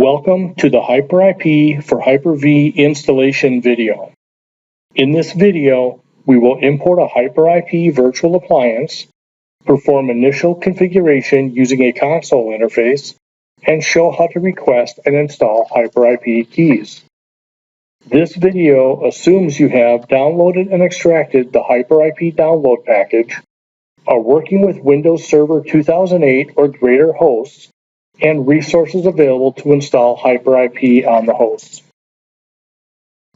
Welcome to the HyperIP for Hyper-V installation video. In this video, we will import a HyperIP virtual appliance, perform initial configuration using a console interface, and show how to request and install HyperIP keys. This video assumes you have downloaded and extracted the HyperIP download package, are working with Windows Server 2008 or greater hosts, and resources available to install HyperIP on the hosts.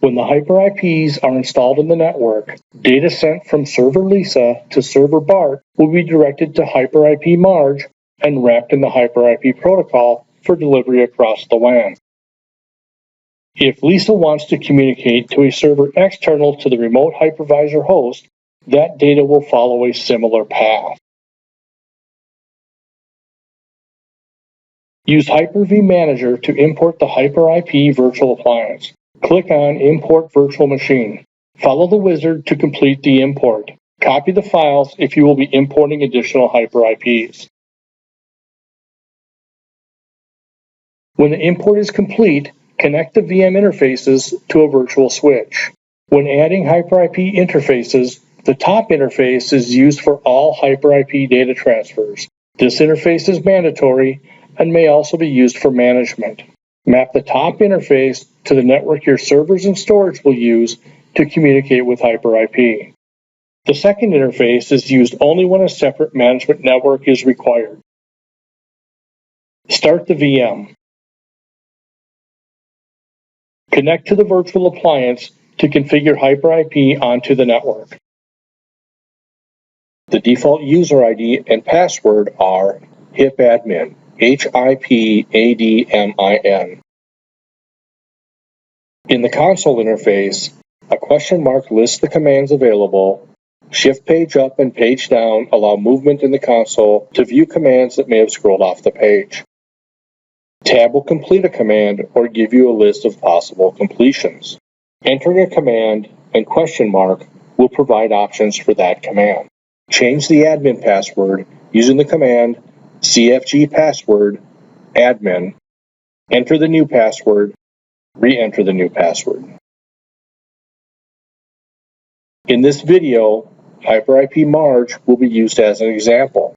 When the HyperIPs are installed in the network, data sent from server Lisa to server Bart will be directed to HyperIP Marge and wrapped in the HyperIP protocol for delivery across the WAN. If Lisa wants to communicate to a server external to the remote hypervisor host, that data will follow a similar path. Use Hyper-V Manager to import the HyperIP virtual appliance. Click on Import Virtual Machine. Follow the wizard to complete the import. Copy the files if you will be importing additional HyperIPs. When the import is complete, connect the VM interfaces to a virtual switch. When adding HyperIP interfaces, the top interface is used for all HyperIP data transfers. This interface is mandatory and may also be used for management. Map the top interface to the network your servers and storage will use to communicate with HyperIP. The second interface is used only when a separate management network is required. Start the VM. Connect to the virtual appliance to configure HyperIP onto the network. The default user ID and password are HIPADMIN. HIPADMIN. In the console interface, a question mark lists the commands available. Shift page up and page down allow movement in the console to view commands that may have scrolled off the page. Tab will complete a command or give you a list of possible completions. Entering a command and question mark will provide options for that command. Change the admin password using the command CFG password, admin, enter the new password, re-enter the new password. In this video, HyperIP Marge will be used as an example.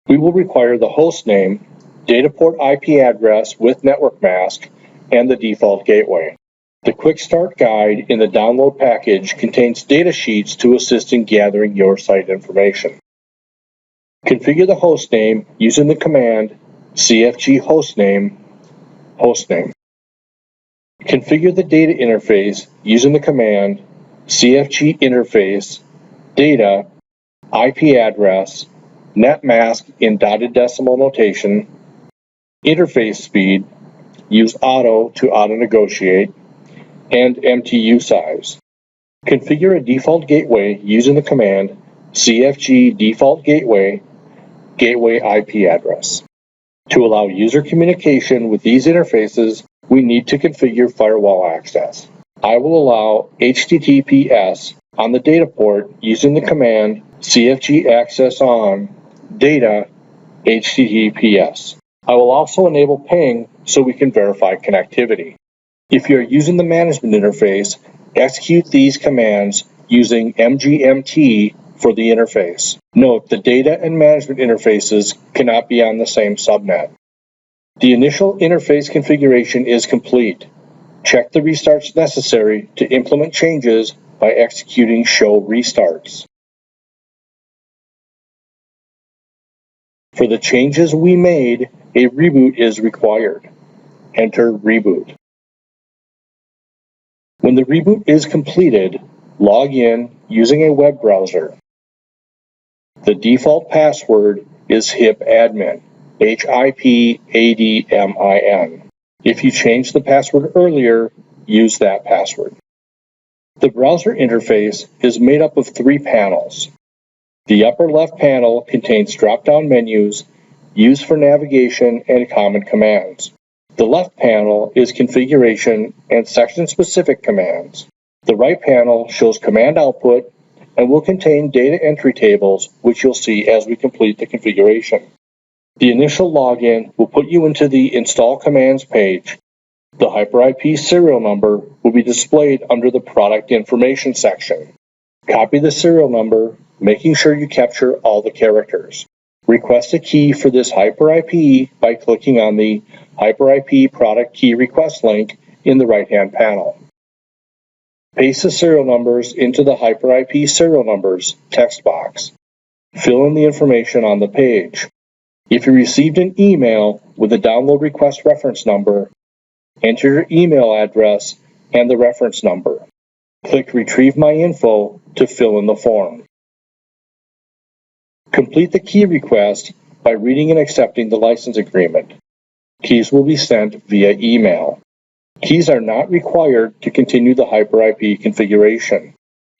We will require the host name, data port IP address with network mask, and the default gateway. The Quick Start Guide in the download package contains data sheets to assist in gathering your site information. Configure the hostname using the command CFG hostname. Configure the data interface using the command CFG interface data IP address net mask in dotted decimal notation. Interface speed, use auto to auto negotiate, and MTU size. Configure a default gateway using the command CFG default gateway IP address. To allow user communication with these interfaces, we need to configure firewall access. I will allow HTTPS on the data port using the command CFG access on data HTTPS. I will also enable ping so we can verify connectivity. If you are using the management interface, execute these commands using MGMT for the interface. Note, the data and management interfaces cannot be on the same subnet. The initial interface configuration is complete. Check the restarts necessary to implement changes by executing show restarts. For the changes we made, a reboot is required. Enter reboot. When the reboot is completed, log in using a web browser. The default password is HIPADMIN, HIPADMIN. If you changed the password earlier, use that password. The browser interface is made up of 3 panels. The upper left panel contains drop-down menus used for navigation and common commands. The left panel is configuration and section-specific commands. The right panel shows command output and will contain data entry tables, which you'll see as we complete the configuration. The initial login will put you into the Install Commands page. The HyperIP serial number will be displayed under the Product Information section. Copy the serial number, making sure you capture all the characters. Request a key for this HyperIP by clicking on the HyperIP Product Key Request link in the right-hand panel. Paste the serial numbers into the HyperIP Serial Numbers text box. Fill in the information on the page. If you received an email with a download request reference number, enter your email address and the reference number. Click Retrieve My Info to fill in the form. Complete the key request by reading and accepting the license agreement. Keys will be sent via email. Keys are not required to continue the HyperIP configuration.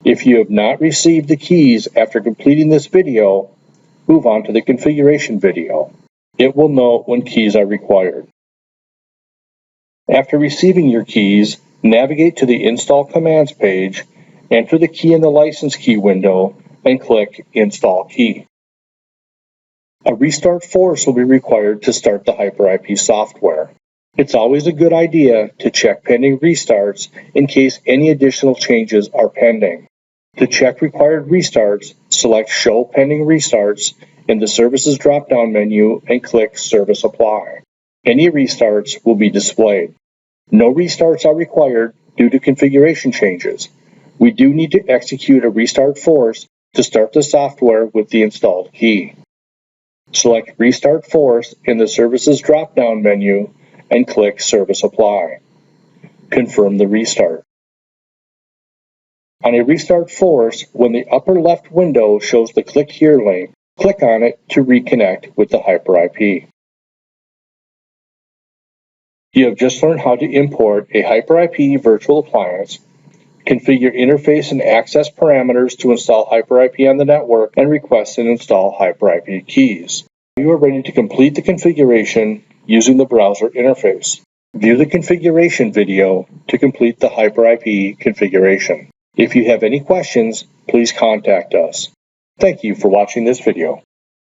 If you have not received the keys after completing this video, move on to the configuration video. It will note when keys are required. After receiving your keys, navigate to the Install Commands page, enter the key in the License Key window, and click Install Key. A restart force will be required to start the HyperIP software. It's always a good idea to check pending restarts in case any additional changes are pending. To check required restarts, select Show Pending Restarts in the Services drop-down menu and click Service Apply. Any restarts will be displayed. No restarts are required due to configuration changes. We do need to execute a restart force to start the software with the installed key. Select Restart Force in the Services drop-down menu and click Service Apply. Confirm the restart. On a restart force, when the upper left window shows the Click Here link, click on it to reconnect with the HyperIP. You have just learned how to import a HyperIP virtual appliance, configure interface and access parameters to install HyperIP on the network, and request and install HyperIP keys. You are ready to complete the configuration using the browser interface. View the configuration video to complete the HyperIP configuration. If you have any questions, please contact us. Thank you for watching this video.